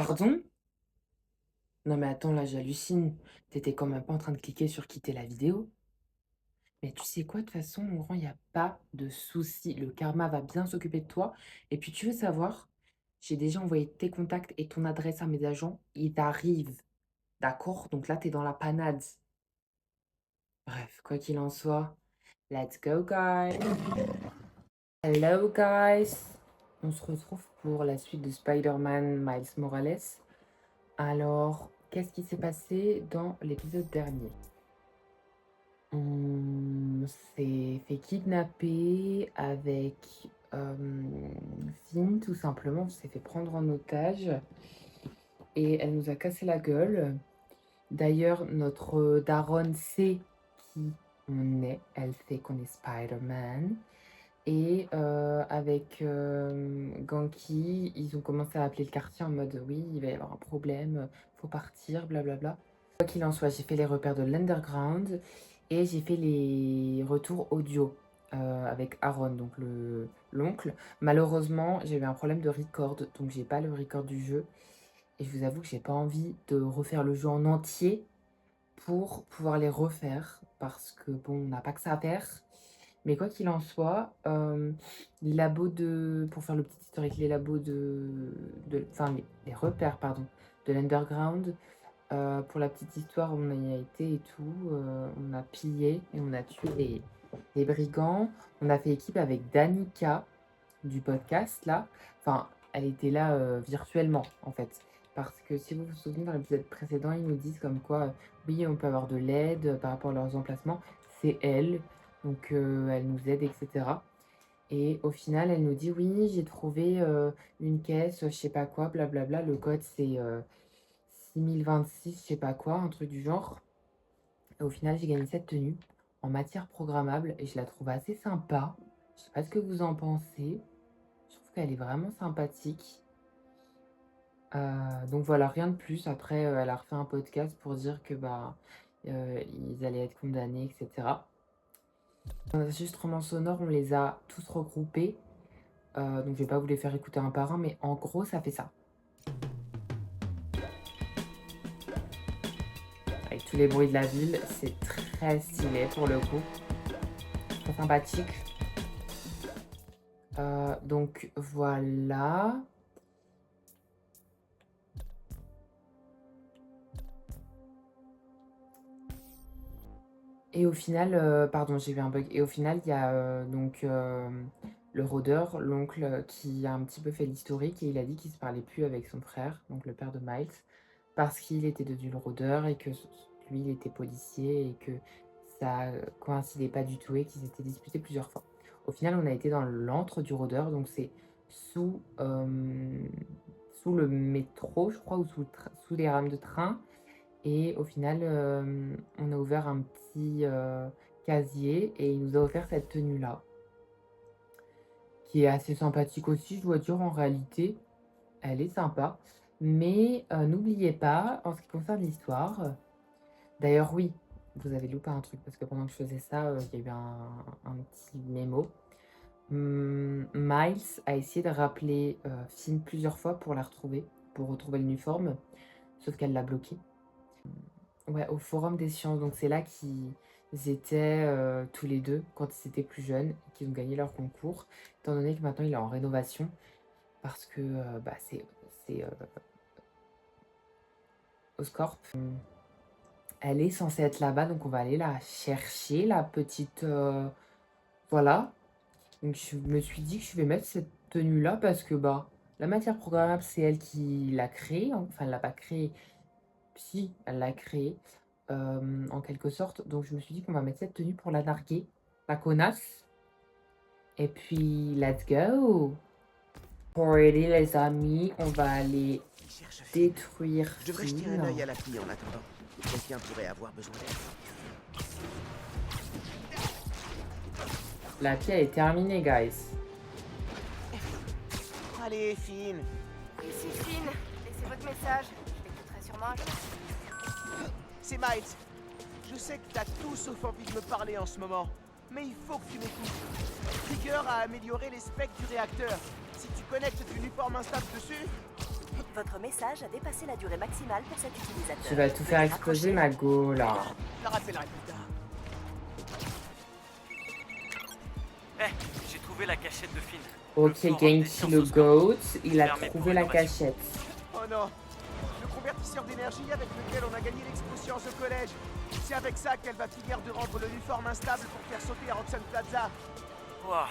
Pardon? Non mais attends, là j'hallucine. T'étais quand même pas en train de cliquer sur quitter la vidéo? Mais tu sais quoi, de toute façon, mon grand, il y a pas de souci. Le karma va bien s'occuper de toi. Et puis tu veux savoir, j'ai déjà envoyé tes contacts et ton adresse à mes agents. Ils t'arrivent, d'accord? Donc là, t'es dans la panade. Bref, quoi qu'il en soit, let's go guys. Hello guys. On se retrouve pour la suite de Spider-Man Miles Morales. Alors, qu'est-ce qui s'est passé dans l'épisode dernier? On s'est fait kidnapper avec Finn, tout simplement. On s'est fait prendre en otage et elle nous a cassé la gueule. D'ailleurs, notre daronne sait qui on est. Elle sait qu'on est Spider-Man. Et avec Ganki, ils ont commencé à appeler le quartier en mode oui, il va y avoir un problème, faut partir, blablabla. Quoi qu'il en soit, j'ai fait les repères de l'Underground et j'ai fait les retours audio avec Aaron, donc l'oncle. Malheureusement, j'ai eu un problème de record, donc j'ai pas le record du jeu. Et je vous avoue que j'ai pas envie de refaire le jeu en entier pour pouvoir les refaire parce que bon, on n'a pas que ça à faire. Mais quoi qu'il en soit, les labos pour faire le petit historique, les labos enfin les repères, pardon, de l'Underground, pour la petite histoire, on y a été et tout, on a pillé et on a tué les brigands. On a fait équipe avec Danica du podcast là. Enfin, elle était là virtuellement en fait. Parce que si vous vous souvenez, dans l'épisode précédent, ils nous disent comme quoi, oui, on peut avoir de l'aide par rapport à leurs emplacements. C'est elle, donc elle nous aide, etc. Et au final, elle nous dit, oui, j'ai trouvé une caisse, je sais pas quoi, blablabla. Le code, c'est 6026, je sais pas quoi, un truc du genre. Et au final, j'ai gagné cette tenue en matière programmable et je la trouve assez sympa. Je sais pas ce que vous en pensez. Je trouve qu'elle est vraiment sympathique. Donc voilà, rien de plus. Après, elle a refait un podcast pour dire que bah, ils allaient être condamnés, etc. Enregistrements sonores, on les a tous regroupés. Donc je vais pas vous les faire écouter un par un, mais en gros, ça fait ça. Avec tous les bruits de la ville, c'est très stylé pour le coup. Très sympathique. Donc voilà. Et au final, pardon, j'ai eu un bug. Et au final, il y a donc le rôdeur, l'oncle, qui a un petit peu fait l'historique et il a dit qu'il se parlait plus avec son frère, donc le père de Miles, parce qu'il était devenu le rôdeur et que lui, il était policier et que ça coïncidait pas du tout et qu'ils s'étaient disputés plusieurs fois. Au final, on a été dans l'antre du rôdeur, donc c'est sous, sous le métro, je crois, ou sous les rames de train. Et au final, on a ouvert un petit casier et il nous a offert cette tenue-là, qui est assez sympathique aussi, je dois dire, en réalité. Elle est sympa. Mais n'oubliez pas, en ce qui concerne l'histoire, d'ailleurs, oui, vous avez loupé un truc parce que pendant que je faisais ça, il y a eu un petit mémo. Miles a essayé de rappeler Finn plusieurs fois pour la retrouver, pour retrouver l'uniforme, sauf qu'elle l'a bloqué. Ouais, au Forum des sciences. Donc c'est là qu'ils étaient tous les deux quand ils étaient plus jeunes et qu'ils ont gagné leur concours. Étant donné que maintenant il est en rénovation parce que bah, c'est Oscorp. Elle est censée être là-bas, donc on va aller la chercher, la petite... voilà. Donc je me suis dit que je vais mettre cette tenue-là parce que bah la matière programmable, c'est elle qui l'a créée. Enfin, elle l'a pas créée. Si, elle l'a créée. En quelque sorte. Donc je me suis dit qu'on va mettre cette tenue pour la narguer, la connasse. Et puis, let's go! Already, les amis, on va aller Il cherche Finn. détruire Je devrais jeter Finn. un œil à l'appli en attendant. Quelqu'un pourrait avoir besoin d'aide. La pied est terminée, guys. Allez, Finn. Ici Finn, laissez votre message. Je l'écouterai sûrement un jour. C'est Miles. Je sais que t'as tout sauf envie de me parler en ce moment. Mais il faut que tu m'écoutes. Trigger a amélioré les specs du réacteur. Si tu connectes ton uniforme instable dessus, Votre message a dépassé la durée maximale pour cet utilisateur. Tu vas tout faire Veuillez exploser, raccrocher. Mago, là. Je rappellerai plus tard. J'ai trouvé la cachette de Finn. Ok, Le forum des Genki sciences le au score. GOAT, il a Fermé pour trouvé la rénovation. cachette. Oh non. Le convertisseur d'énergie avec lequel on a gagné l'expo science au collège. C'est avec ça qu'elle va finir de rendre l'uniforme instable pour faire sauter à Roxanne Plaza. Ouah,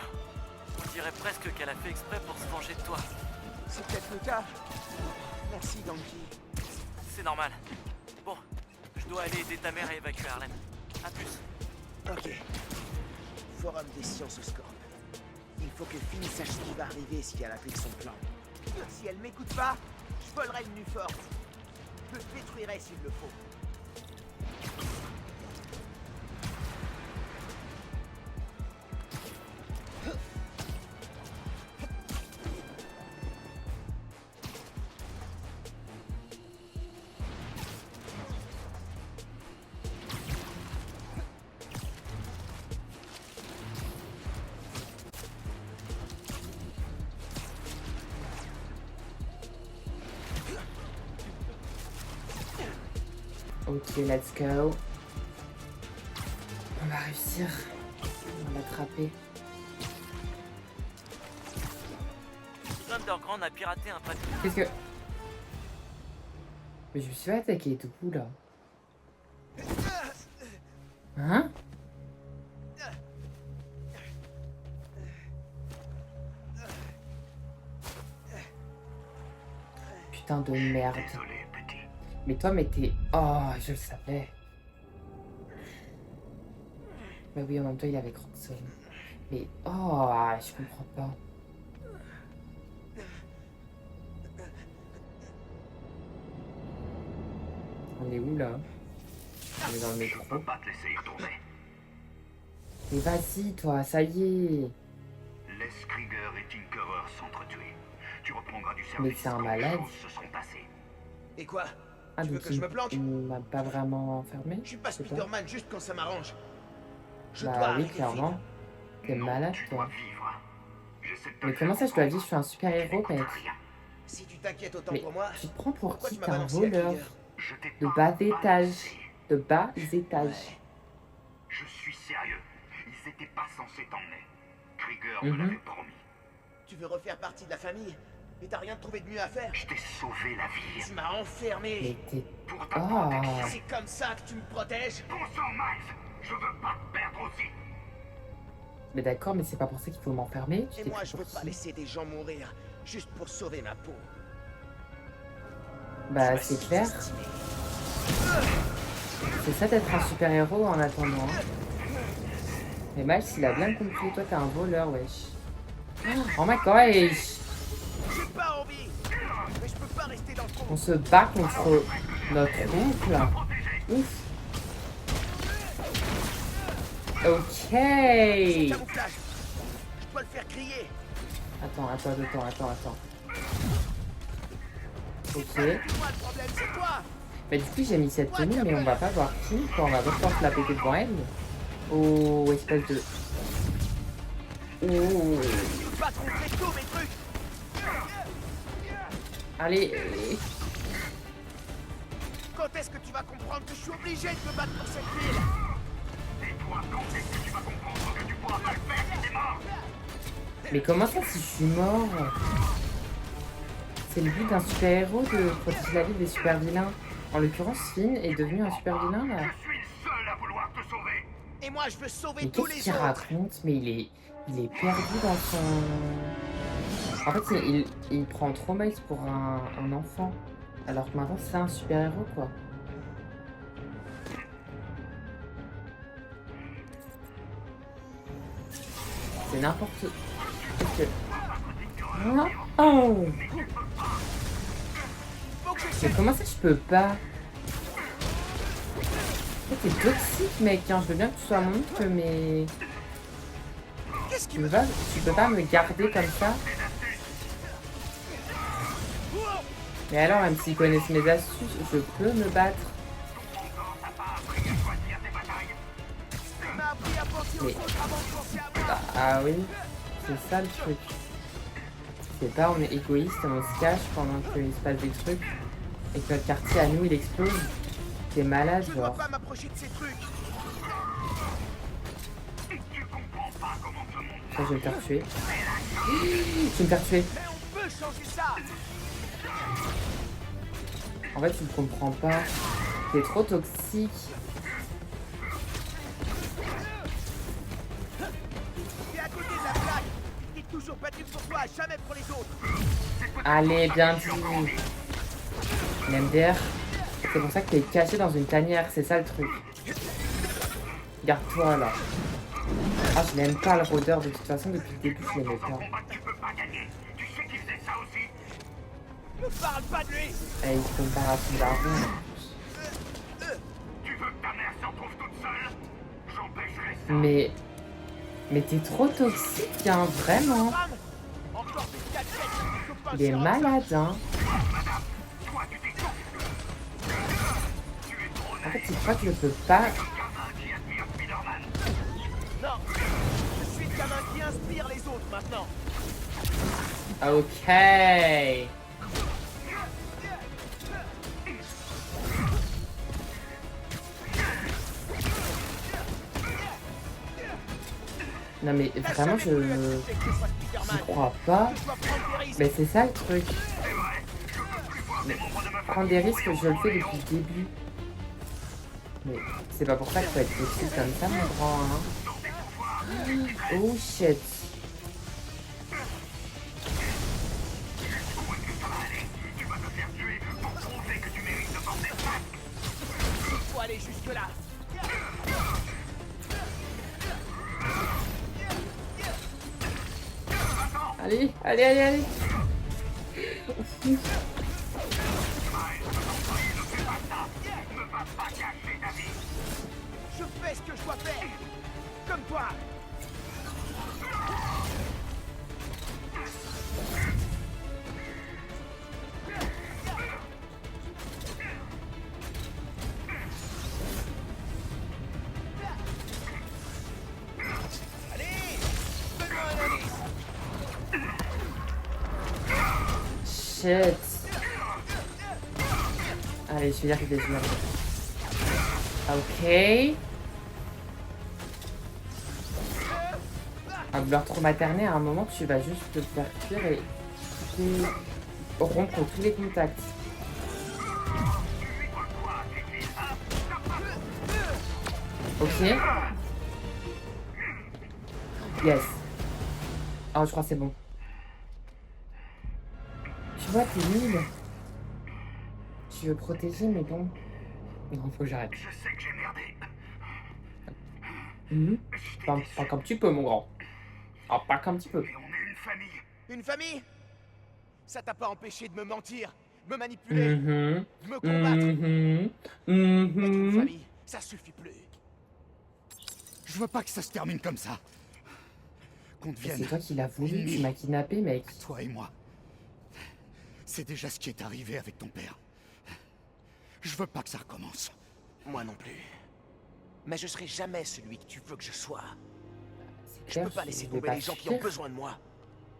on dirait presque qu'elle a fait exprès pour se venger de toi. C'est peut-être le cas. Merci, Genki. C'est normal. Bon, je dois aller aider ta mère à évacuer Harlem. A plus. Ok. Forum des sciences au score. Il faut que Finn sache ce qui va arriver si elle applique son plan. Si elle m'écoute pas, je volerai le Nuform. Je le détruirai s'il le faut. Ok, let's go. On va réussir. On va l'attraper. Underground a piraté un papier. Qu'est-ce que... Mais je me suis fait attaquer tout coup, là. Hein? Putain de merde. Désolé, petit. Mais toi, mais t'es... Oh, je le savais. Bah oui, en même temps, il est avec Roxanne. Mais... Oh, je comprends pas. On est où, là? On est dans le Je métro. peux pas te laisser y retourner. Mais vas-y, toi, ça y est. Laisse Krieger et Tinkerer s'entretuer. Tu reprendras du Mais service c'est un quand les malade. choses se seront passées. Et quoi? Ah, Tu veux donc que je me planque? il m'a pas vraiment enfermé? Je suis pas je sais pas. Spider-Man juste quand ça m'arrange. Je dois Bah oui, arrêter clairement. T'es Non, malade, tu toi. dois vivre. J'essaie de te Mais le comment faire ça, je dois vivre? Je comprendre. suis un super-héros, Tu mec. n'écoutes rien. Si tu t'inquiètes autant Mais pour moi, tu te prends pour pourquoi qui? tu m'as T'es un balancé à voleur. Krieger? Je t'ai De pas bas étage. balancé. De bas étage. Ouais. Je suis sérieux. Ils étaient pas censés t'emmener. Krieger Mhm. me l'avait promis. Tu veux refaire partie de la famille? Et t'as rien trouvé de mieux à faire? Je t'ai sauvé la vie. Tu m'as enfermé. Mais t'es... Pour ta Oh. protection. C'est comme ça que tu me protèges? Bon sang, Miles. Je veux pas te perdre aussi. Mais d'accord, mais c'est pas pour ça qu'il faut m'enfermer. Tu Et t'es moi, pris je pour veux pas qui? laisser des gens mourir juste pour sauver ma peau. Bah, Tu c'est m'as clair. sous-estimé. C'est ça d'être un super-héros en attendant. Mais Miles, il a bien compris. Toi, t'es un voleur, wesh. Oh my gosh! J'ai pas envie. Mais je peux pas rester dans le On trou. se bat contre notre oncle. Ouf. Ok. Camouflage. Je dois le faire crier. Attends. Ok. Moi, le problème, c'est toi. Bah du coup, j'ai mis cette tenue, mais on va pas voir qui. Quand on va devoir se la péter devant elle. Oh, espèce de... Oh. Je peux pas te montrer tous mes trucs. Allez. Quand est-ce que tu vas comprendre que je suis obligé de me battre pour cette ville? Et toi, quand est-ce que tu vas comprendre que tu pourras pas le faire si t'es mort? Mais comment ça, si je suis mort? C'est le but d'un super-héros de protéger la vie des super-vilains. En l'occurrence, Finn est devenu un super-vilain, là. Je suis le seul à vouloir te sauver. Et moi, je veux sauver Mais tous qu'est-ce les qu'il autres. raconte? Mais il est perdu dans son... En fait, il prend trop Miles pour un enfant. Alors que maintenant, c'est un super-héros, quoi. C'est n'importe... Qu'est-ce que... Oh! Faut que Mais j'essaie. comment ça, je peux pas? T'es toxique, mec, hein. Je veux bien que tu sois mon oncle, mais... Qu'est-ce qui Tu me... peux pas me garder comme ça? Mais alors, même s'ils connaissent mes astuces, je peux me battre. Il m'a appris à penser aux Mais- autres avant de penser à moi. Ah oui, c'est ça le truc. C'est pas on est égoïste, on se cache pendant qu'il se passe des trucs et que notre quartier à nous il explose. T'es malade, Je dois genre. pas m'approcher de ces trucs. Ça, je vais me faire tuer. Je vais me faire tuer. Mais on peut changer ça. En fait, tu ne comprends pas. T'es trop toxique. T'es à côté de la plaque. T'es toujours battu pour toi, jamais pour les autres. Allez, bien dit. L'MDR, c'est pour ça que t'es caché dans une tanière, c'est ça le truc. Garde-toi là. Ah, je l'aime pas le rôdeur, de toute façon, depuis le début, je l'aimais pas. Tu peux pas gagner. Tu sais qu'il faisait ça aussi. Ne parle pas de lui. Eh, il se compare à son daron. Tu veux que ta mère s'en trouve toute seule? J'empêcherai ça. Mais t'es trop toxique, hein, vraiment. Femme, encore des cachettes sur tes copains Il est sur un malade, hein. Toi, tu t'es Tu es trop En fait, tu crois que je peux pas... gamin qui admire Spider-Man. Non, je suis le gamin qui inspire les autres maintenant. Ok. Non mais T'as vraiment, jamais voulu je accepter que ce soit Spider-Man. crois pas. Je dois prendre des risques. Mais c'est ça le truc. Mais prendre des risques, je le fais depuis le début. Mais c'est pas pour ça qu'il faut être toxique comme ça, mon grand, hein. Oh shit. Faut aller jusque là. Allez, allez, allez, allez. Je fais ce que je dois faire. Comme toi. Allez, donne-moi un indice. Shit. Allez, je vais dire que des humains. Ok. À vouloir trop materner, à un moment, tu vas juste te faire fuir et rompre tous les contacts. Ok. Yes. Oh, je crois que c'est bon. Tu vois, t'es nul. Tu veux protéger, mais bon. Non, faut que j'arrête. Je sais que j'ai merdé. Pas comme tu peux, mon grand. Ah, pas comme tu peux. Mais on est une famille. Une famille? Ça t'a pas empêché de me mentir, de me manipuler, Mhm. de me combattre. Mhm. Être une Mhm. famille, ça suffit plus. Je veux pas que ça se termine comme ça. Qu'on Et devienne c'est toi qui l'as voulu, tu m'as kidnappé, mec. toi et moi. C'est déjà ce qui est arrivé avec ton père. Je veux pas que ça recommence. Moi non plus. Mais je serai jamais celui que tu veux que je sois. C'est Je clair, peux pas laisser vais tomber pas les gens qui fuir. ont besoin de moi.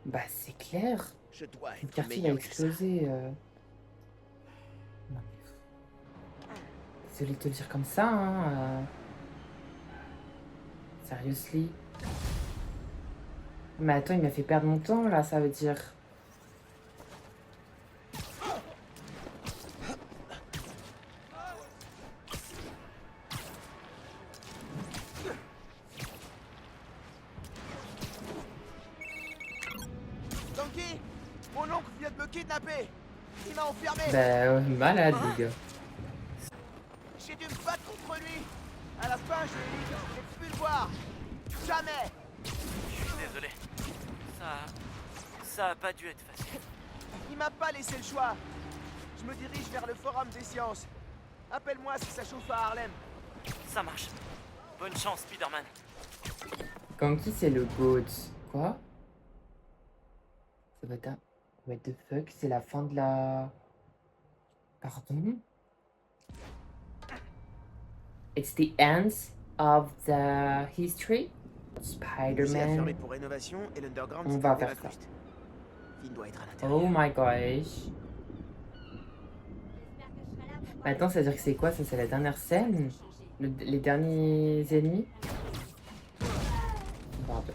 Bah, c'est clair. Je dois Le être quartier a meilleur que ça. explosé. Non, mais... Désolée de te le dire comme ça, hein. Seriously. Mais attends, il m'a fait perdre mon temps, là, ça veut dire. Donkey, mon oncle vient de me kidnapper. Il m'a enfermé. Bah, malade, les gars. J'ai dû me battre contre lui. À la fin, je lui ai dit que je voulais plus le voir. Jamais. Je suis désolé. Ça a pas dû être facile. Il m'a pas laissé le choix. Je me dirige vers le Forum des Sciences. Appelle-moi si ça chauffe à Harlem. Ça marche. Bonne chance, Spider-Man. Ganky, c'est le GOAT. Quoi? Ça va être un... What the fuck? C'est la fin de la... Pardon? It's the end of the history? Le musée a fermé Spider-Man. pour rénovation et l'underground On s'est va fermé faire la ça. cruste. Finn doit être à l'intérieur. Oh my gosh. Mais attends, ça veut dire que c'est quoi ça? C'est la dernière scène? Les derniers ennemis? Pardon.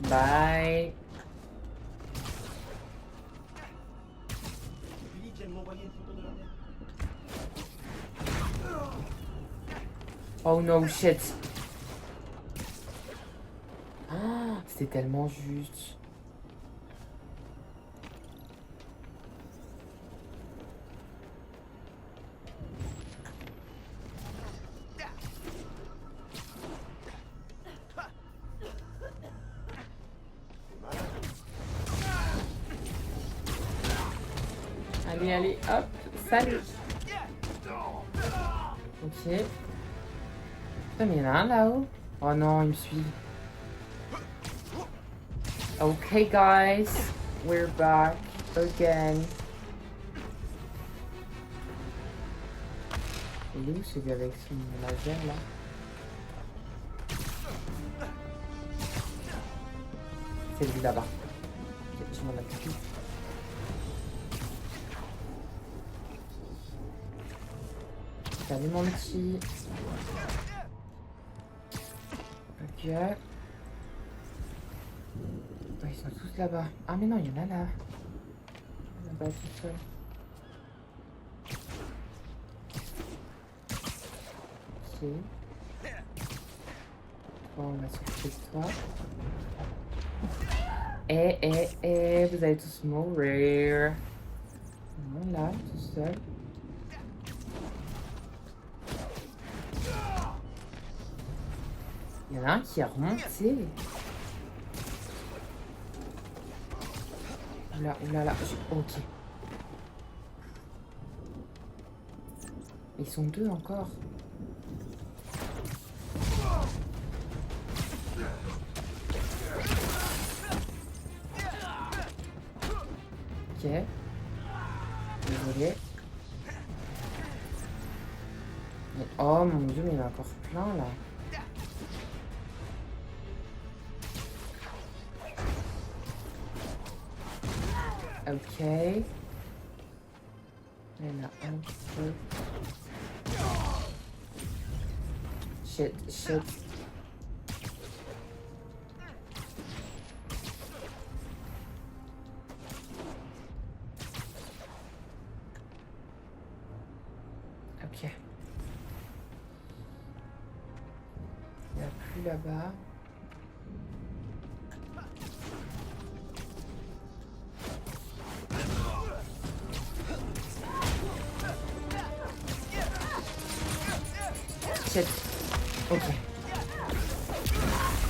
Bye. Oh no shit. Ah, c'était tellement juste. Allez, allez, hop, salut. Ok. Putain, mais il y en a un là-haut. Oh non, il me suit. Okay, guys, we're back again. Il est où celui avec son laser là? C'est lui là-bas. Ok, je m'en occupe. Salut mon petit. Ok. Ouais, ils sont tous là-bas. Ah mais non, il y en a là. Là-bas tout seul. Ok. Bon, on va s'occuper de toi. Vous allez tous mourir. Non, là, tout seul. Il y en a un qui est remonté. Oula, oula, là. Ok. Ils sont deux encore. Ok. Désolé. Mais, oh mon dieu, mais il y en a encore plein là. Ok. Il y en a un peu. Shit, shit. Ok. Il n'y a plus là-bas. Shit. Ok.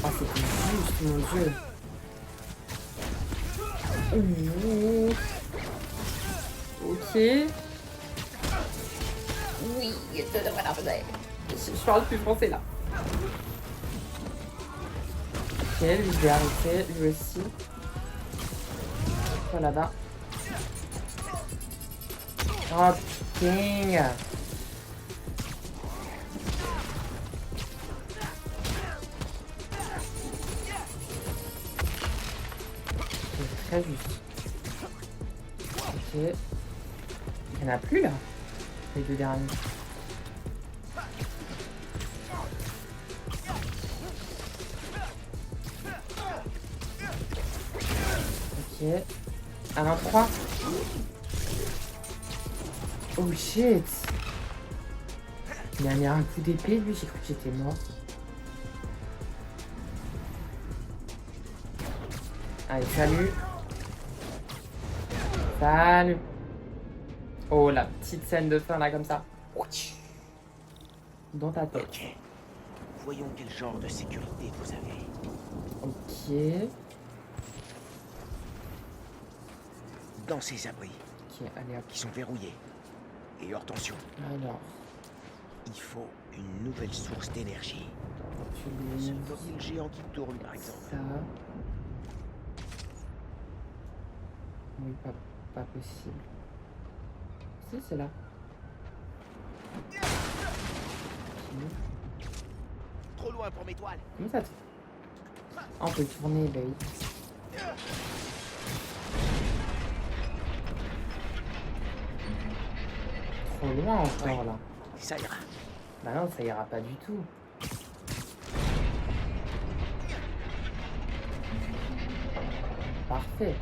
Oh, c'était juste, mon dieu. Ouh. Ok. Oui, voilà, je parle plus français là. Ok, lui je vais arrêter, lui aussi. Toi là-bas. Oh putain. C'est très juste. Ok. Il n'y en a plus là. Les deux derniers. Ok. Un 23. Oh shit. Il a mis un coup d'épée, lui, j'ai cru que j'étais mort. Allez, salut. Salut. Oh, la petite scène de fin là, comme ça. Dans ta tête. Ok. Voyons quel genre de sécurité vous avez. Ok. Dans ces abris, Ok, allez hop. qui sont verrouillés et hors tension, Alors, il faut une nouvelle source d'énergie. tu Ce lui mobile géant qui tourne, par exemple. ça. Oui, pas possible. Si, c'est là. Ok. Trop loin pour mes toiles. Comment ça te... Ah, on peut tourner, bah oui. Trop loin encore là. Ça ira. Bah non, ça ira pas du tout. Parfait.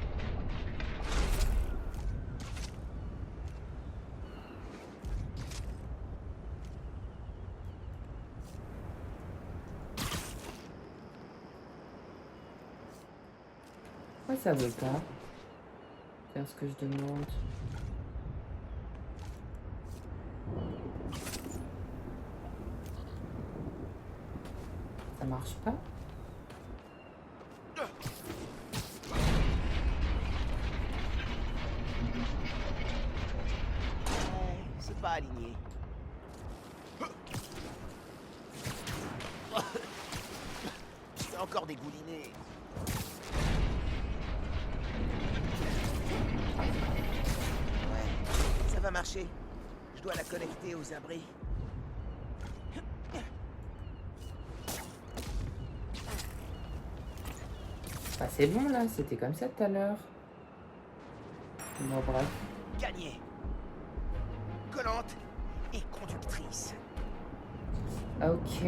Pourquoi ça veut pas faire ce que je demande? Ça marche pas? C'est pas aligné. Je fais encore dégouliner. Ouais, ça va marcher. Je dois la connecter aux abris. Bah c'est bon là, c'était comme ça tout à l'heure. Bon bref. Gagné. Collante et conductrice. Ok.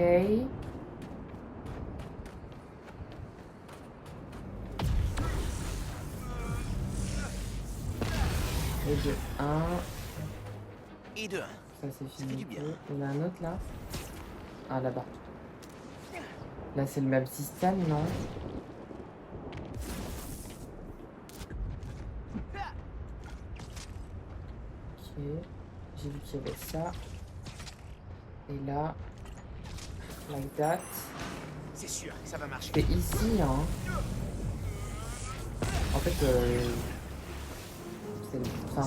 Et de 1. Et de 1. Ça c'est Ça fait fini. du bien. Il y en a un autre là. Ah là-bas. Là c'est le même système, non? Ok. J'ai vu qu'il y avait ça. Et là. Like that. C'est sûr, ça va marcher. C'est ici, hein. En fait,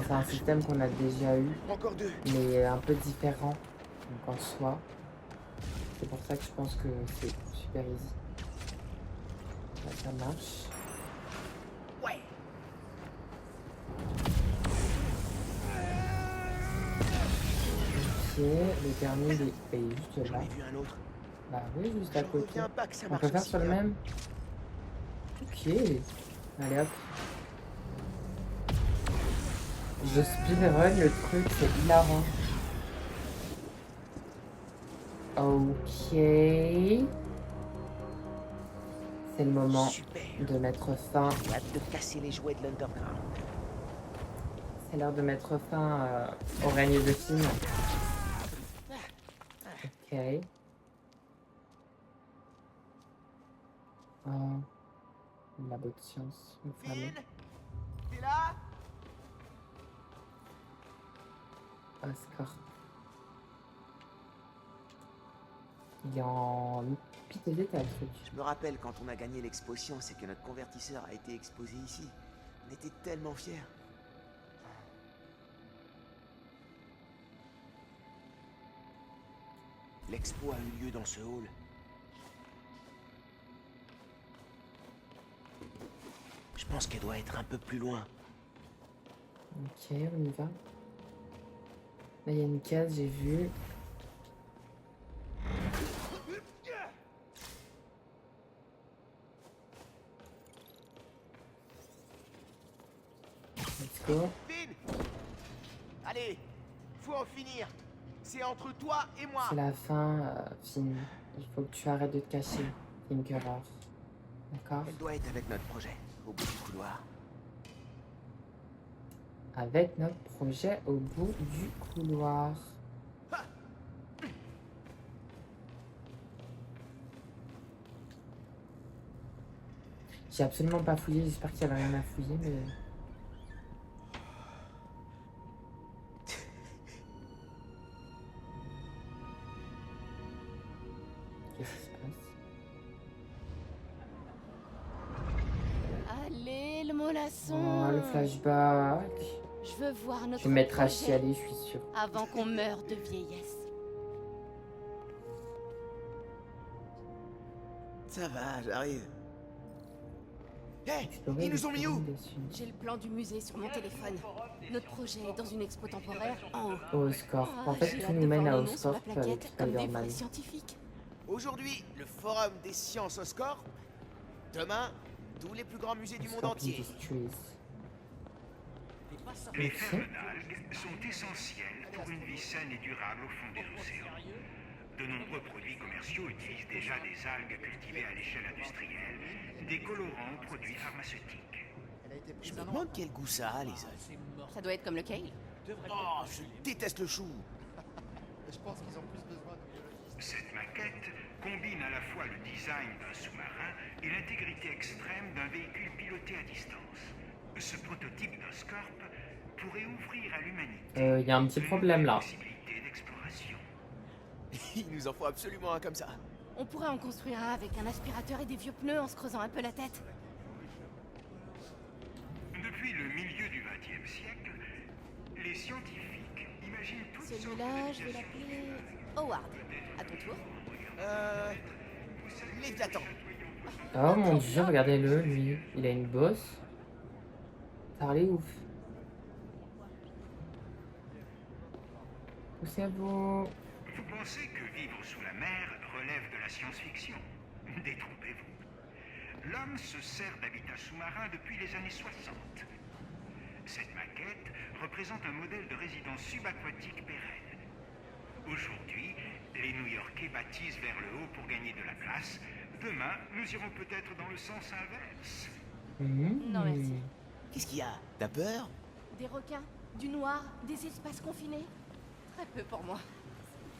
c'est un système qu'on a déjà eu, Encore 2. mais un peu différent. Donc en soi, c'est pour ça que je pense que c'est super easy. Là, ça marche. Ouais. Ok, le dernier il est juste J'en là. ai vu un autre. Bah oui, juste à J'en côté. reviens pas que ça On marche peut faire aussi sur le bien. même. Ok. Allez hop. Je speedrun le truc, c'est hilarant. Ok. C'est le moment Super. de mettre fin. J'ai hâte de casser les jouets de l'Underground. C'est l'heure de mettre fin au règne de Finn. Ok. Oh, la bonne science, le fameux. Finn, t'es là? Ascar. Il est en piteux état le truc. Je me rappelle quand on a gagné l'expo Science et que notre convertisseur a été exposé ici. On était tellement fiers. L'expo a eu lieu dans ce hall. Je pense qu'elle doit être un peu plus loin. Ok, on y va. Là, il y a une case, j'ai vu. Let's go. Finn! Allez, faut en finir. C'est entre toi et moi. C'est la fin, Finn. Il faut que tu arrêtes de te cacher, Tinkerer. D'accord? Elle doit être avec notre projet, au bout du couloir. Avec notre projet au bout du couloir. J'ai absolument pas fouillé, j'espère qu'il y avait rien à fouiller, mais... Qu'est-ce qui se passe? Allez, le mollasson. Oh, le flashback. Je veux voir notre Je vais me mettre à projet chialer, je suis sûre. avant qu'on meure de vieillesse. Ça va, j'arrive. Hé, Explorer ils nous ont mis où? dessus. J'ai le plan du musée sur mon téléphone. Notre projet est dans une expo temporaire en haut. Oscorp. Ah, En fait, j'ai tout hâte nous de mène voir à nos noms sur la Oscorp avec plaquette, comme des Spider-Man. vrais scientifiques. Aujourd'hui, le Forum des Sciences Oscorp. Demain, tous les plus grands musées du monde Scorpion entier. Industries. Les Ok. fermes d'algues sont essentielles pour une vie saine et durable au fond des océans. De nombreux produits commerciaux utilisent déjà des algues cultivées à l'échelle industrielle, des colorants aux produits pharmaceutiques. Je me demande quel goût ça a, les algues. Ça doit être comme le kale. Oh, je déteste le chou. Cette maquette combine à la fois le design d'un sous-marin et l'intégrité extrême d'un véhicule piloté à distance. Ce prototype d'un Scorp pourrait ouvrir à l'humanité Il y a un petit problème là. possibilité d'exploration. Il nous en faut absolument un comme ça. On pourrait en construire un avec un aspirateur et des vieux pneus en se creusant un peu la tête. Depuis le milieu du XXe siècle, les scientifiques imaginent toutes sortes Celui-là, je vais d'applications. l'appeler Howard. À ton tour. Léviathan. Oh mon dieu, regardez-le, lui. Il a une bosse. Ça a l'air ouf. Poussez-vous. Vous pensez que vivre sous la mer relève de la science-fiction? Détrompez-vous. L'homme se sert d'habitats sous-marins depuis les années 60. Cette maquette représente un modèle de résidence subaquatique pérenne. Aujourd'hui, les New-Yorkais bâtissent vers le haut pour gagner de la place. Demain, nous irons peut-être dans le sens inverse. Non, merci. Qu'est-ce qu'il y a? T'as peur? Des requins, du noir, des espaces confinés. Très peu pour moi.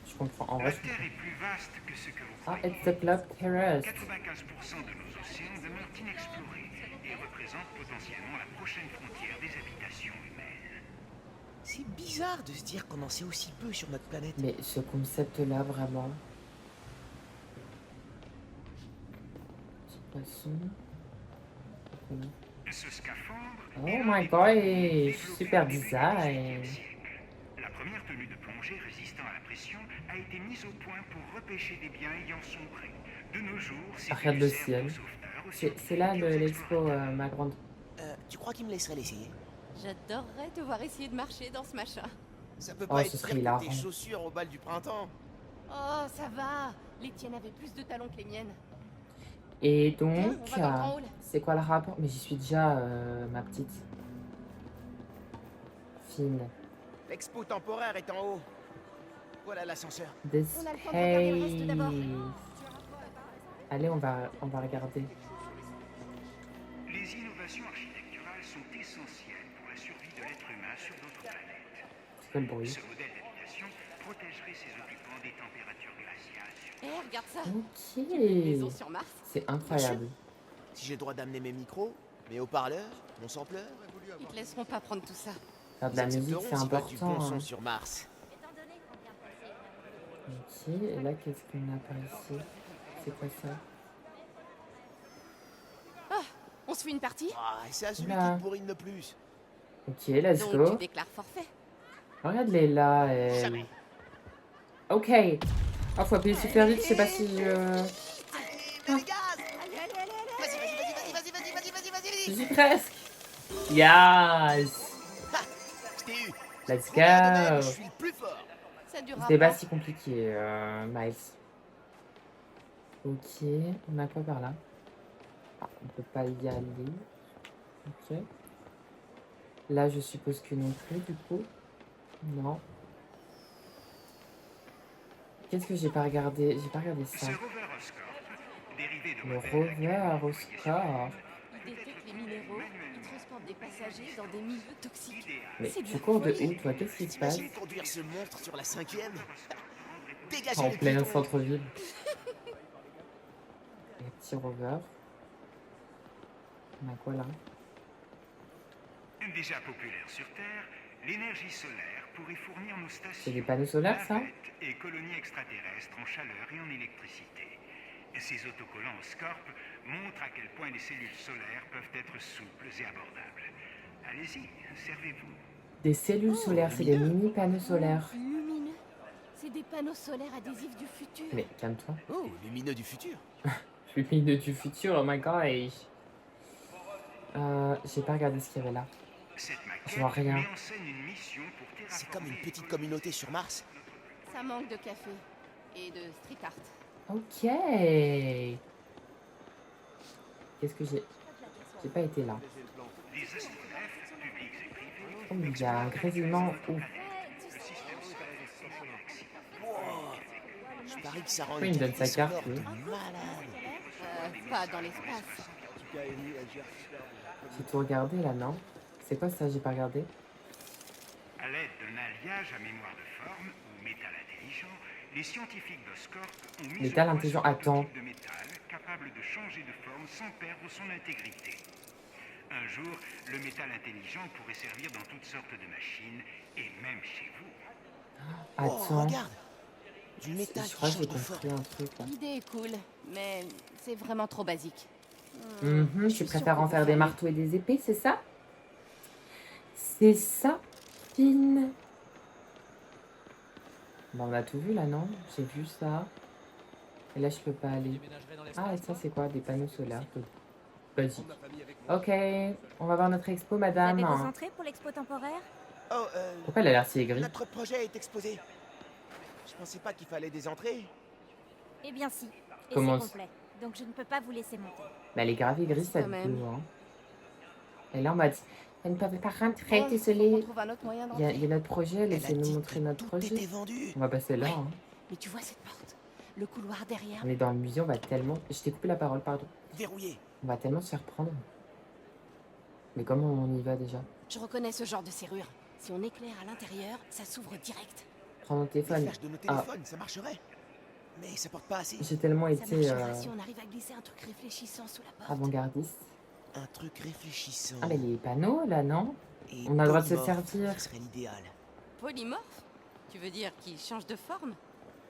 Je comprends. En La vrai, je Terre est plus vaste que ce que vous Ah, croyez. it's the club terrace. 95% de nos océans demeurent inexplorés et représentent potentiellement la prochaine frontière des habitations humaines. C'est bizarre de se dire qu'on en sait aussi peu sur notre planète. Mais ce concept-là, vraiment. Petit poisson. Voilà. Ce scaphandre Oh est l'un my des god, premiers super développés au début du design. XVIIIe siècle. La première tenue de plongée résistant à la pression a été mise au point pour repêcher des biens ayant sombré. De nos jours, ces Regarde tenues le servent ciel. aux sauveteurs, aux scientifiques C'est là et aux l'expo, explorateurs. ma grande. Tu crois qu'il me laisserait l'essayer? J'adorerais te voir essayer de marcher dans ce machin. Ça peut Oh, pas ce être serait pire que hilarant. tes chaussures au bal du printemps. Oh, ça va. Les tiennes avaient plus de talons que les miennes. Et Viens, donc, on va dans le grand hall. c'est quoi le rapport? Mais j'y suis déjà, ma petite. Fine. L'expo temporaire est en haut. Voilà l'ascenseur. This On a le temps de regarder le reste d'abord. place. Allez, on va regarder. Les innovations architecturales sont essentielles pour la survie de l'être humain sur d'autres planètes. C'est quoi le bruit? Ce modèle d'habitation protégerait ses occupants des températures glaciales. Eh, regarde ça. Ok. Maison sur Mars. C'est incroyable. Si j'ai le droit d'amener mes micros, mes haut-parleurs, mon sampleur, Ils te laisseront pas prendre tout ça. Faire de la ils musique, accepteront c'est s'ils veulent du bon important. son Hein. sur Mars. Ok, et là, qu'est-ce qu'on a par ici? C'est quoi ça? On se fait une partie? Ah, c'est à celui Oula. qui bourrine le plus. Ok, let's Donc go. tu déclares forfait. Regarde-les là. Jamais. Ok. Ah, faut appuyer super vite, je sais pas si je... Mets les gaz. Vas-y. Je suis presque. Yes. Je t'ai eu. Let's Faut bien de même, go. je suis le plus fort. Ça durera C'était pas pas. si compliqué, Miles. Ok, on a quoi par là? Ah, on peut pas y aller. Ok. Là, je suppose que non plus, du coup. Non. Qu'est-ce que j'ai pas regardé? J'ai pas regardé Ce ça. rover Oscorp, dérivé de Le modèles rover au fabriqués sur score. Ils détectent les minéraux, ils transportent des passagers dans des milieux toxiques. idéal. Mais C'est de tu la cours de folie. où, toi? Qu'est-ce qui se passe? T'imagines conduire ce monstre sur la 5e? Dégagez En les plein pitons. centre-ville. Un petit rover. On a quoi là? Déjà populaire sur Terre, l'énergie solaire pourrait fournir nos stations, C'est des panneaux solaires, ça? navettes et colonies extraterrestres en chaleur et en électricité. Ces autocollants Oscorp montrent à quel point les cellules solaires peuvent être souples et abordables. Allez-y, servez-vous. Des cellules solaires, c'est des mini panneaux solaires. Lumineux. C'est des panneaux solaires adhésifs du futur. Mais calme-toi. Oh, lumineux du futur. Lumineux du futur, oh my god. J'ai pas regardé ce qu'il y avait là. Cette Je vois maquette rien. met en scène une mission pour C'est comme une terraformer petite communauté sur Mars. Ça manque de café et de street art. Ok. Qu'est-ce que j'ai? J'ai pas été là. Les astronefs, publics et privés, Oh, il y a un grésillement. Ouf. Je parie que ça rend Pourquoi il me donne sa carte, sonore lui de malade. Pas dans l'espace. J'ai tout regardé là, non? C'est quoi ça? J'ai pas regardé. à l'aide d'un alliage à mémoire de forme ou métal intelligent, les scientifiques d'Oscorp ont mis Métal au point intelligent, ce attends. prototype de métal capable de changer de forme sans perdre son intégrité. Un jour, le métal intelligent pourrait servir dans toutes sortes de machines et même chez vous. Oh, Attends. regarde. Du métal Je crois qui que j'ai change de forme. compris un truc là. L'idée est cool, mais c'est vraiment trop basique. Mhm, je suis tu sûre préfères que en vous faire des ferez marteaux et des épées, c'est ça? C'est ça, Fine. Bon, on a tout vu là, non? J'ai vu ça. Et là, je peux pas aller. Ah, et ça, c'est quoi? Des panneaux solaires. Basique. Ok, on va voir notre expo, Vous avez madame. vos entrées pour l'expo temporaire? Oh, Pourquoi elle a l'air si aigrie? notre projet est exposé. Je pensais pas qu'il fallait des entrées. Eh bien si. Et Comment c'est complet. Donc je ne peux pas vous laisser monter. Bah, elle est grave aigrie, Quand cette même. vidéo. Hein. Elle est en mode, elle ne peut pas rentrer, Bon, faut qu'on désolée. trouve un autre moyen Il y a d'entrer. notre projet, Elle a laissez-nous dit montrer que notre tout était projet. vendu. On va passer là. Ouais. Hein. Mais tu vois cette porte? Le couloir derrière? On est dans le musée, on va tellement... Je t'ai coupé la parole, pardon. Verrouillé. On va tellement se faire prendre. Mais comment on y va déjà? Je reconnais ce genre de serrure. Si on éclaire à l'intérieur, ça s'ouvre direct. Prends mon Les téléphone. flashs de nos Ah. téléphones, ça marcherait. Mais ça porte pas assez. J'ai tellement Ça été marchera si on arrive à glisser un truc réfléchissant sous la porte. avant-gardiste. Un truc réfléchissant. Ah mais les panneaux là, non? Et On a le droit de se polymorphe, servir. Ce serait l'idéal. Polymorphe? Tu veux dire qu'il change de forme?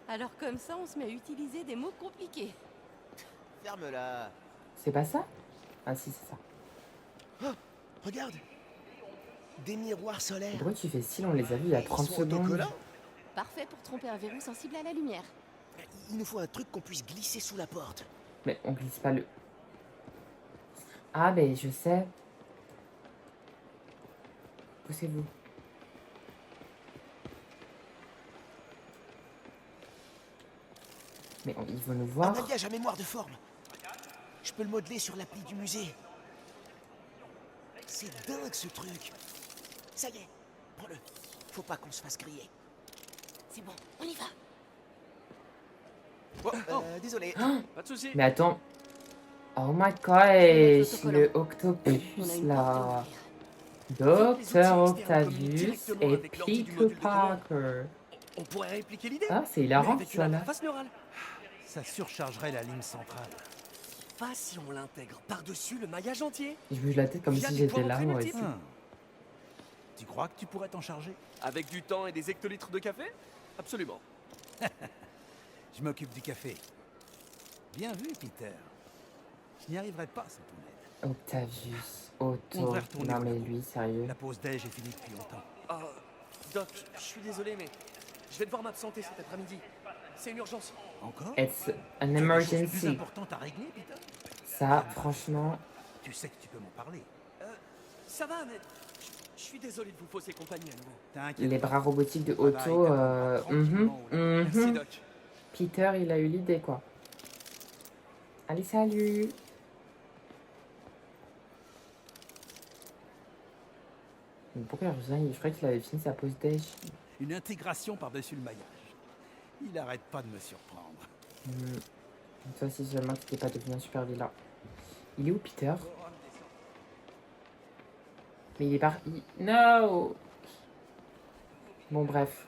Alors comme ça, on se met à utiliser des mots compliqués. Ferme-la. C'est pas ça? Ah si, c'est ça. Oh, regarde. Des miroirs solaires. Pourquoi tu fais style? On les a vus il y a Ils 30 sont secondes. autocollants. Parfait pour tromper un verrou sensible à la lumière. Il nous faut un truc qu'on puisse glisser sous la porte. Mais on glisse pas le... Ah ben je sais. Poussez-vous. Mais ils vont nous Un voir. alliage à mémoire de forme. Je peux le modeler sur l'appli du musée. C'est dingue ce truc. Ça y est, prends-le. Faut pas qu'on se fasse griller. C'est bon, on y va. Désolé. Pas de soucis. Mais attends. Oh my mettre gosh, l'autocollant. le On a octopus une porte à là. ouvrir. Docteur externes Octavius communiquent directement et avec l'ordi du Peter module de commande. Parker. On pourrait répliquer l'idée. Ah, c'est Mais hilarant avec une ça là. interface neurale. Ça surchargerait la ligne centrale. Pas si on l'intègre par-dessus le maillage entier. Je bouge la tête comme Via si des j'étais points là d'entrée moi aussi. multiples. Tu crois que tu pourrais t'en charger? Avec du temps et des hectolitres de café? Absolument. Je m'occupe du café. Bien vu, Peter. Je n'y arriverai pas sans ton aide. Octavius, On Otto. devrait retourner Non au mais labo. lui, sérieux. La pause déj est finie depuis longtemps. Ah, Doc, je suis désolé, mais je vais devoir m'absenter cet après-midi. C'est une urgence. Encore? It's an Tu as des choses plus emergency. importantes à régler, Peter? Ça, franchement, Tu sais que tu peux m'en parler. Ça va, mais je suis désolé de vous fausser compagnie à nouveau. T'inquiète les pas. bras robotiques de Ah bah, il Otto. t'apprendra tranquillement au labo. Merci, Doc. Peter, il a eu l'idée quoi. Allez, salut. Mais pourquoi il revient? Je croyais qu'il avait fini sa pause déj. Une intégration par-dessus le maillage. Il arrête pas de me surprendre. Toi aussi seulement que t'es pas devenu un super vilain. Il est où Peter? Mais il est parti. No. Bon bref.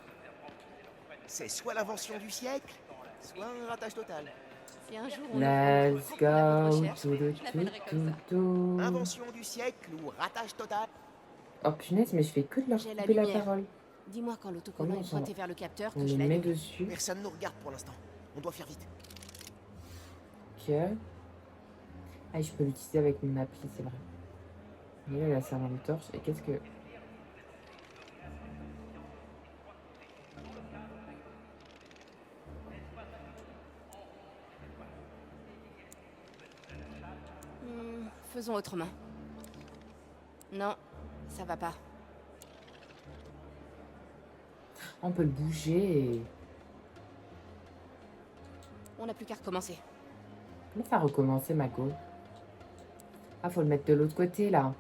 C'est soit l'invention du siècle, soit un ratage total. Si un jour on ouvre un Let's propre labo de go. recherche, je l'appellerai comme ça. Invention du siècle ou ratage total. Oh punaise, mais je fais que de leur J'ai la couper la lumière. parole. Dis-moi quand l'autocollant Comment est pointé vers le capteur On que les je met l'allume. dessus. Personne nous regarde pour l'instant. On doit faire vite. Ok. Ah, je peux l'utiliser avec mon appli, c'est vrai. Et là, il a sa lampe torche. Et qu'est-ce que... Faisons autrement. Non, ça va pas. On peut le bouger et... On n'a plus qu'à recommencer. Comment ça a recommencé, Mako? Ah, faut le mettre de l'autre côté, là.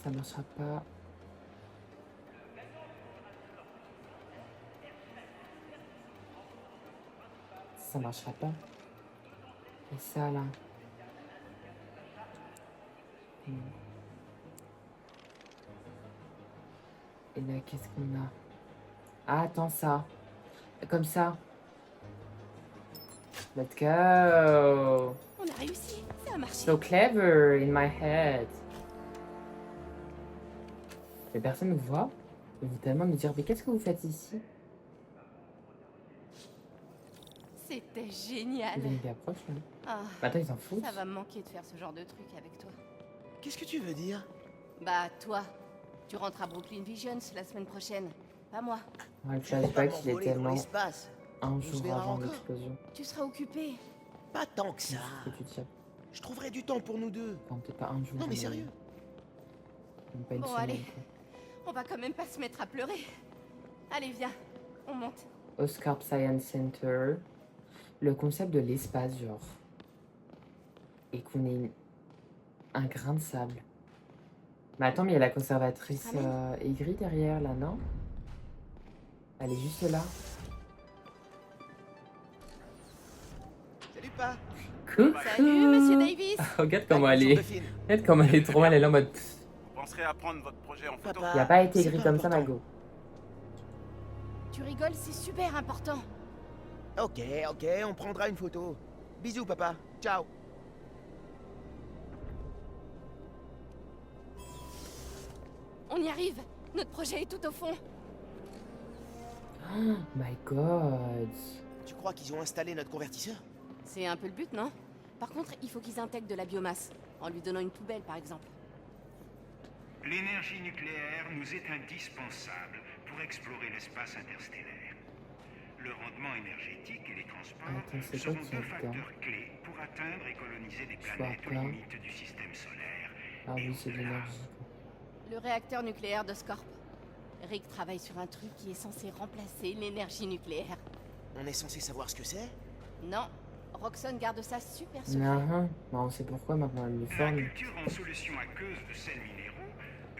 Ça marchera pas. Ça marchera pas. Et ça, là. Et là, qu'est-ce qu'on a? Ah, attends, ça. Comme ça. Let's go. On a réussi, ça a marché. So clever in my head. Mais personne ne vous voit. Ils vont tellement me dire, mais qu'est-ce que vous faites ici? C'était génial. Ils viennent bien proche, là. Ah, Bah, attends, ils s'en foutent. ça va me manquer de faire ce genre de truc avec toi. Qu'est-ce que tu veux dire? Bah, toi, tu rentres à Brooklyn Visions la semaine prochaine. Pas moi. Ouais, le Je vais pas flashback, il est m'envoler dans tellement l'espace. un On se jour verra avant encore. l'explosion. Tu seras occupé. Pas tant que ça. Que tu tiens. Je trouverai du temps pour nous deux. Enfin, peut-être pas un jour. Non mais sérieux. Même pas une Bon, semaine, allez. quoi. On va quand même pas se mettre à pleurer. Allez, viens, on monte. Oscorp Science Center. Le concept de l'espace, genre. Et qu'on ait un grain de sable. Mais attends, mais il y a la conservatrice aigrie derrière, là, non? Elle est juste là. Salut pas. Coucou. Salut, monsieur Davis. Regarde comment elle est. Regarde comment elle est trop mal, elle est en mode. pff, Vous penserez à prendre votre projet en photo? Papa. Il a pas été c'est aigri pas comme ça, important. Mago. Tu rigoles, c'est super important. Ok, on prendra une photo. Bisous papa. Ciao. On y arrive. Notre projet est tout au fond. Oh my god. Tu crois qu'ils ont installé notre convertisseur? C'est un peu le but, non? Par contre, il faut qu'ils intègrent de la biomasse, en lui donnant une poubelle, par exemple. L'énergie nucléaire nous est indispensable pour explorer l'espace interstellaire. Le rendement énergétique et les transports Attends, c'est seront quoi qui deux est dedans? facteurs clés pour atteindre et coloniser des Soit planètes aux plein. limites du système solaire. Ah et oui, c'est de au-delà. l'énergie. Le réacteur nucléaire de Scorp. Rick travaille sur un truc qui est censé remplacer l'énergie nucléaire. On est censé savoir ce que c'est? Non, Roxxon garde ça super secret. Non, bah, on sait pourquoi maintenant elle le La forme. culture en solution aqueuse de sels minéraux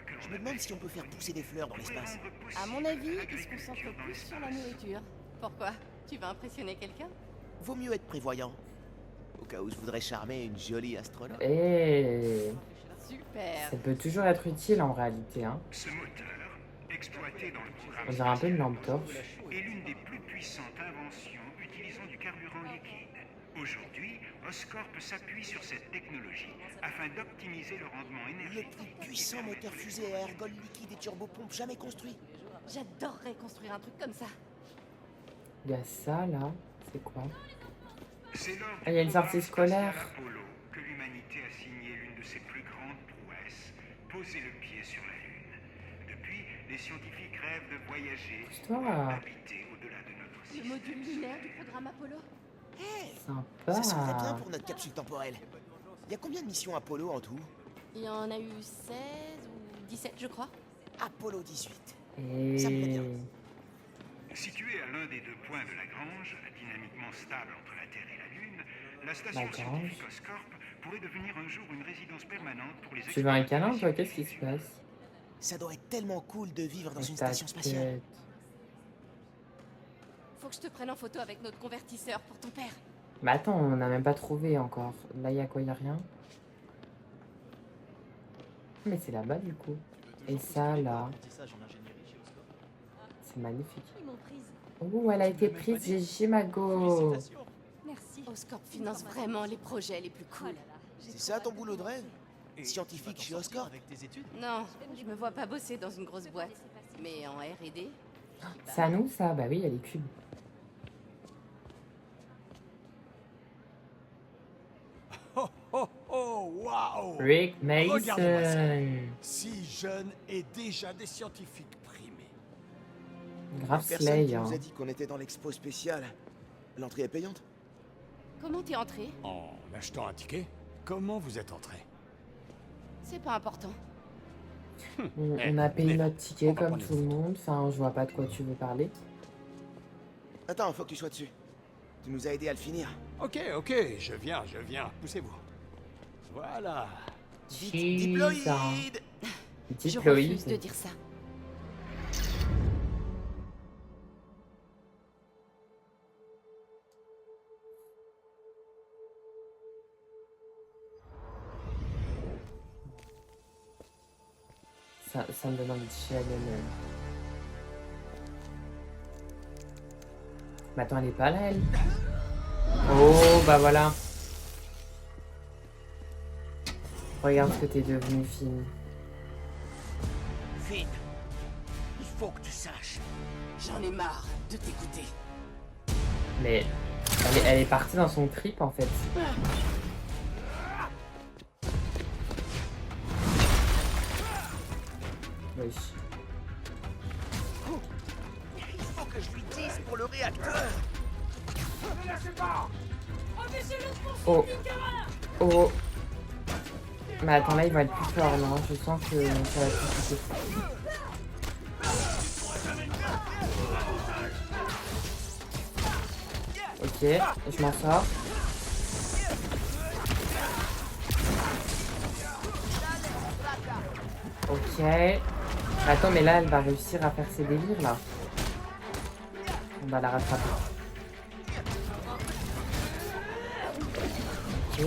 que Je l'on me demande appelle si on peut faire pousser des fleurs dans l'espace. À mon avis, il se concentre plus sur la nourriture. Pourquoi? Tu vas impressionner quelqu'un? Vaut mieux être prévoyant. Au cas où je voudrais charmer une jolie astronaute. Et Super. ça peut toujours être utile en réalité, hein. Ce moteur, exploité dans le programme On dirait un peu une spatial lampe Apollo, torche. est l'une des plus puissantes inventions utilisant du carburant liquide. Aujourd'hui, Oscorp s'appuie sur cette technologie afin d'optimiser le rendement Le énergétique. plus puissant moteur fusée à ergol liquide et turbopompe jamais construit. J'adorerais construire un truc comme ça. Il y a ça là, c'est quoi? C'est lors Ah, il y a une du sortie programme scolaire. spatial Apollo que l'humanité a signé l'une de ses plus grandes prouesses, poser le pied sur la Lune. Depuis, les scientifiques rêvent de voyager, Pousse-toi. voire d'habiter au-delà de notre Le système. module lunaire du programme Apollo. Ça serait bien Sympa. pour notre capsule temporelle. Il y a combien de missions Apollo en tout? Il y en a eu 16 ou 17, je crois. Apollo 18. Et Ça me plaît bien. Située à l'un des deux points de Lagrange, dynamiquement stable entre la Terre et la Lune, la station Lagrange. scientifique Oscorp pourrait devenir un jour une résidence permanente pour les tu veux un câlin, toi? explorations Qu'est-ce qui se passe? Ça doit être tellement cool de vivre dans Avec une ta station spatiale. tête. Faut que je te prenne en photo avec notre convertisseur pour ton père. Mais attends, on n'a même pas trouvé encore. Là, il y a quoi? Il y a rien? Mais c'est là-bas du coup. Et ça là, c'est magnifique. Ils m'ont prise. Oh, elle a été prise, GG Mago. Merci. Oscorp finance vraiment les projets les plus cool. C'est ça ton boulot de rêve? Scientifique chez Oscorp? Non, je me vois pas bosser dans une grosse boîte. Mais en R&D, C'est à nous ça? Bah oui, il y a les cubes. Oh, oh, oh, waouh! Rick Regardez-moi ça. Mason. Si jeune et déjà des scientifiques primés. Grave Personne slay, qui hein. nous a dit qu'on était dans l'expo spéciale. L'entrée est payante? comment t'es entré? En achetant un ticket? Comment vous êtes entré? C'est pas important. On a payé notre ticket on va comme prendre tout une le monde. Enfin, je vois pas de quoi tu veux parler. Attends, faut que tu sois dessus. Tu nous as aidé à le finir. Ok, ok, je viens, poussez-vous. Voilà. Diploïde. Je refuse de Diploïde. dire ça. Ça me donne envie de chialer même. Mais attends, elle est pas là, elle. Oh, bah voilà. Regarde ce que t'es devenue, Finn. Finn, il faut que tu saches. J'en ai marre de t'écouter. Mais elle est partie dans son trip, en fait. Oui. Il faut que je lui dise pour le réacteur. Oh. Oh. Mais attends, là, il va être plus fort, non? Je sens que ça va être compliqué. Ok, je m'en sors. Ok. Attends, mais là, elle va réussir à faire ses délires, là. On va la rattraper. Ok.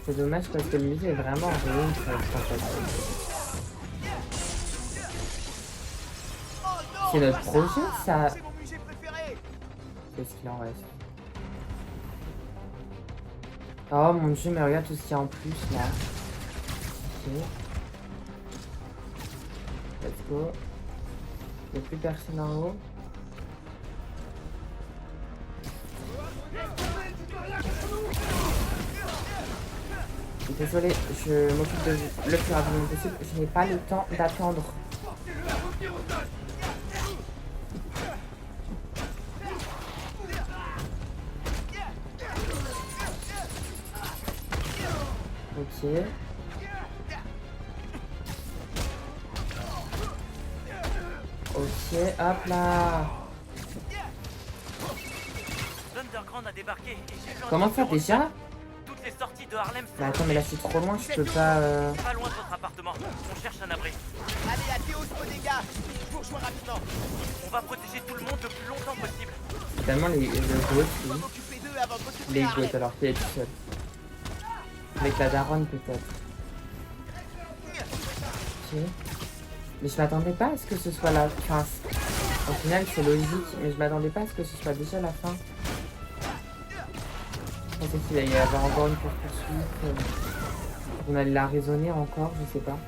C'est dommage parce que le musée est vraiment ruin, en fait. C'est notre projet, ça. C'est mon musée préféré. Qu'est-ce qu'il en reste? Oh mon dieu, mais regarde tout ce qu'il y a en plus là. Ok. Let's go. Il n'y a plus personne en haut. Désolée, je m'occupe de vous le plus rapidement possible. Je n'ai pas le temps d'attendre. Ok. Ok, hop là. L'Underground a débarqué et j'ai vu un Comment ça numéro déjà? 5. Toutes les sorties de Harlem sont Mais attends, mais là je suis trop loin, je peux pas... pas loin de votre appartement. On cherche un abri. Allez, à Théos Bodega. Je vous rejoins rapidement. On va protéger tout le monde le plus longtemps possible. Finalement les goats, Je vais oui. m'occuper d'eux avant de retourner Les à Harlem. goats alors qu'il est tout seul. Avec la daronne peut-être. Ok. Mais je m'attendais pas à ce que ce soit la fin. Au final c'est logique, mais je m'attendais pas à ce que ce soit déjà la fin. Je pensais qu'il allait y avoir encore une poursuite. On allait la raisonner encore, je sais pas.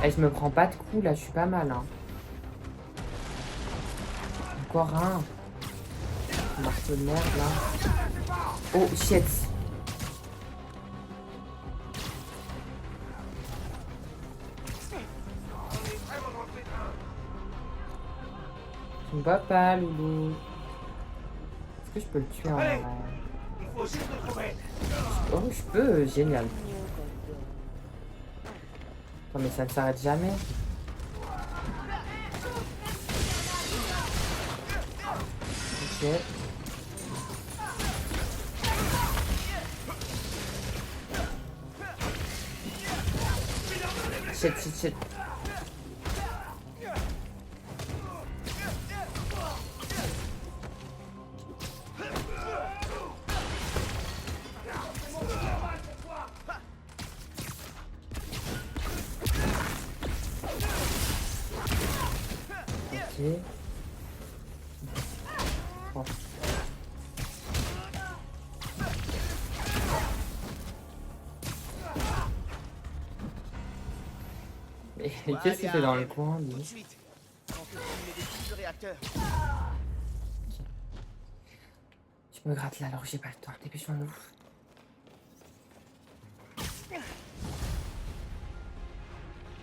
Et je me prends pas de coups là, je suis pas mal. Hein. Encore un. Marteau de merde là. Oh shit. Tu me vois pas, loulou? Est-ce que je peux le tuer en vrai? Oh, je peux, génial. Non mais ça ne s'arrête jamais. Ok. Shit, shit, shit. Ok. Bon. Mais qu'est-ce qu'il fait dans le coin, Tout de lui? suite. Tant que vous les défis du réacteur. Je me gratte là alors j'ai pas le temps. Dépêchons-nous.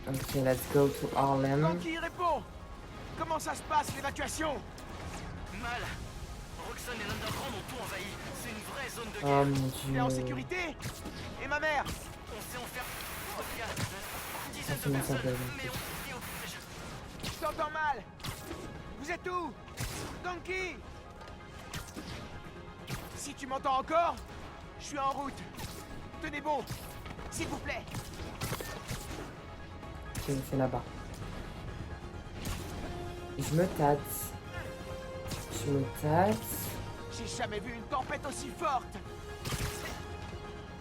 Ok, let's go to Harlem. Qui répond? Comment ça se passe l'évacuation? Mal. Roxxon et l'Underground ont tout envahi. C'est une vraie zone de Oh guerre. mon Tu es en dieu. sécurité? Et ma mère? On s'est enfermé. dizaines de Comment ça personnes. va, Mais Je t'entends mal. Vous êtes où? Donkey? Si tu m'entends encore, je suis en route. Tenez bon, s'il vous plaît. c'est là-bas. Je me tâte. Je me tâte. J'ai jamais vu une tempête aussi forte.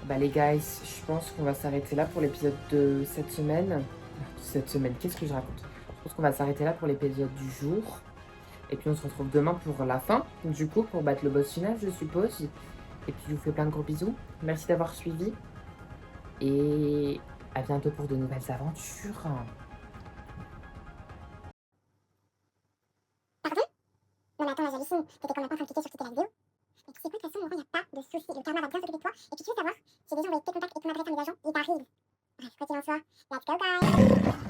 Bah les guys, je pense qu'on va s'arrêter là pour l'épisode de cette semaine. Cette semaine, qu'est-ce que je raconte? Je pense qu'on va s'arrêter là pour l'épisode du jour. Et puis on se retrouve demain pour la fin, du coup, pour battre le boss final, je suppose. Et puis je vous fais plein de gros bisous. Merci d'avoir suivi. Et à bientôt pour de nouvelles aventures. Non mais attends, là j'hallucine. T'étais quand même pas en train de cliquer sur quitter la vidéo. Mais tu sais quoi, de toute façon, Laurent, y a pas de soucis. Le karma va bien s'occuper de toi. Et puis tu veux savoir, j'ai déjà envoyé tes contacts et ton adresse à mes agents, ils t'arrivent. Bref, quoi qu'il en soit, let's go guys!